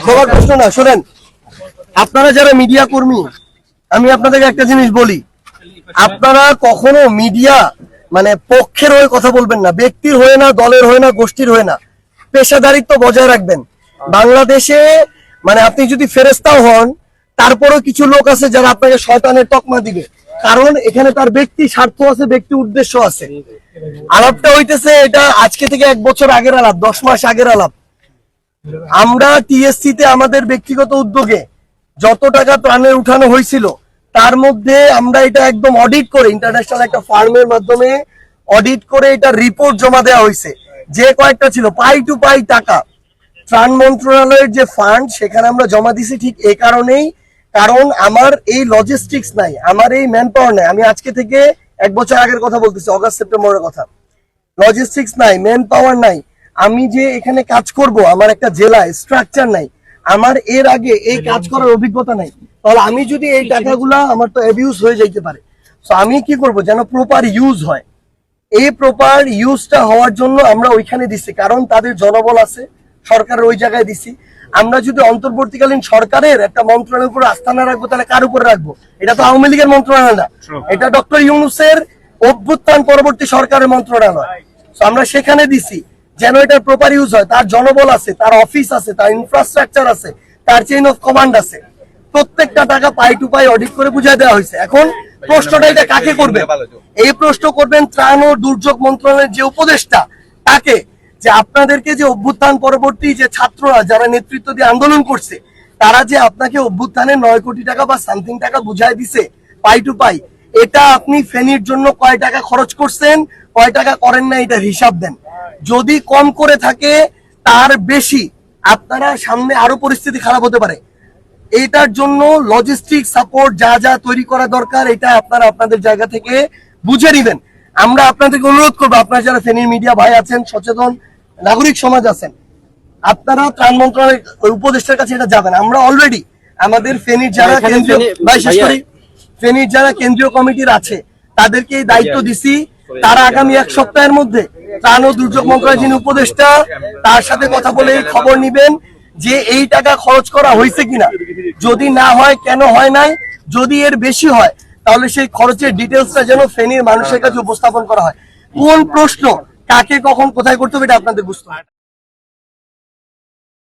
সবার প্রশ্ন না, শোনেন, আপনারা যারা মিডিয়া কর্মী, আমি আপনাদেরকে একটা জিনিস বলি, আপনারা কখনো মিডিয়া মানে পক্ষের হয়ে কথা বলবেন না, ব্যক্তির হয়ে না, দলের হয়ে না, গোষ্ঠীর হয়ে না, পেশাদারিত্ব বজায় রাখবেন। বাংলাদেশে মানে আপনি যদি ফেরেস্তাও হন, তারপরেও কিছু লোক আছে যারা আপনাকে শয়তানের তকমা দিবে, কারণ এখানে তার ব্যক্তি স্বার্থ আছে, ব্যক্তি উদ্দেশ্য আছে। আলাপটা হইতেছে এটা আজকে থেকে 1 বছর আগের আলাপ, 10 মাস আগের আলাপ। আমরা টিএসসি তে আমাদের ব্যক্তিগত উদ্যোগে যত টাকা প্রাণের উঠানো হয়েছিল, তার মধ্যে আমরা এটা একদম অডিট করে, ইন্টারন্যাশনাল একটা ফার্মের মাধ্যমে অডিট করে এটা রিপোর্ট জমা দেওয়া হয়েছে। যে কয়েকটা ছিল পাই টু পাই টাকা ত্রাণ মন্ত্রণালয়ের যে ফান্ড, সেখানে আমরা জমা দিছি ঠিক এই কারণেই, কারণ আমার এই লজিস্টিক্স নাই, আমার এই ম্যান পাওয়ার নাই। আমি আজকে থেকে 1 বছর আগের কথা বলতেছি, অগাস্ট সেপ্টেম্বরের কথা। লজিস্টিক্স নাই, ম্যান পাওয়ার নাই, আমি যে এখানে কাজ করব, আমার একটা জেলায় স্ট্রাকচার নাই, আমার এর আগে এই কাজ করার অভিজ্ঞতা নাই, তাহলে আমি যদি এই টাকাগুলা, আমার তো অ্যাবিউজ হয়ে যাইতে পারে। তো আমি কি করব, যেন প্রপার ইউজ হয়। এই প্রপার ইউজটা হওয়ার জন্য আমরা ওইখানে দিচ্ছি, কারণ তাদের জনবল আছে, সরকারের ওই জায়গায় দিচ্ছি। আমরা যদি অন্তর্বর্তীকালীন সরকারের একটা মন্ত্রণালয়ের উপর আস্থা না রাখবো, তাহলে কার উপরে রাখবো? এটা তো আওয়ামী লীগের মন্ত্রণালয় না, এটা ডক্টর ইউনূসের অভ্যুত্থান পরবর্তী সরকারের মন্ত্রণালয়। আমরা সেখানে দিছি যেন এটার প্রপার ইউজ হয়। তার জনবল আছে, তার অফিস আছে, তার ইনফ্রাস্ট্রাকচার আছে, তার চেইন অফ কমান্ড আছে। প্রত্যেকটা টাকা পাই টু পাই অডিট করে বুঝাই দেওয়া হয়েছে। এখন প্রশ্নটা এটা কাকে করবেন? এই প্রশ্ন করবেন ত্রাণ ও দুর্যোগ মন্ত্রণালয়ের যে উপদেষ্টা, তাকে, যে আপনাদেরকে যে অভ্যুত্থান পরবর্তী যে ছাত্ররা যারা নেতৃত্ব দিয়ে আন্দোলন করছে, তারা যে আপনাকে অভ্যুত্থানে 9 কোটি টাকা বা সামথিং টাকা বুঝাই দিছে পাই টু পাই, এটা আপনি ফেনীর জন্য কয় টাকা খরচ করছেন, কয় টাকা করেন না, এটার হিসাব দেন। যদি কম করে থাকে, তার বেশি, আপনারা সামনে আরো পরিস্থিতি খারাপ হতে পারে। এইটার জন্য লজিস্টিক সাপোর্ট যা যা তৈরি করা দরকার, এটা আপনারা আপনাদের জায়গা থেকে বুঝে নিবেন। আমরা আপনাদেরকে অনুরোধ করবো, আপনারা যারা ফেনীর মিডিয়া ভাই আছেন, সচেতন নাগরিক সমাজ আছেন, আপনারা ত্রাণ মন্ত্রণালয়ের উপদেষ্টার কাছে এটা যাবেন। আমরা অলরেডি আমাদের ফেনীর যারা কেন্দ্রীয়, বিশেষ করে ফেনীর যারা কেন্দ্রীয় কমিটির আছে, তাদেরকে এই দায়িত্ব দিছি। তারা আগামী 1 সপ্তাহের মধ্যে ত্রাণ ও দুর্যোগ মন্ত্রণালয়ের যিনি উপদেষ্টা, তার সাথে কথা বলে খবর নিবেন যে এই টাকা খরচ করা হয়েছে কিনা, যদি না হয় কেন হয় নাই, যদি এর বেশি হয় তাহলে সেই খরচের ডিটেলসটা যেন ফেনীর মানুষের কাছে উপস্থাপন করা হয়। কোন প্রশ্ন কাকে কখন কোথায় করতে হবে, এটা আপনাদের বুঝতে হবে।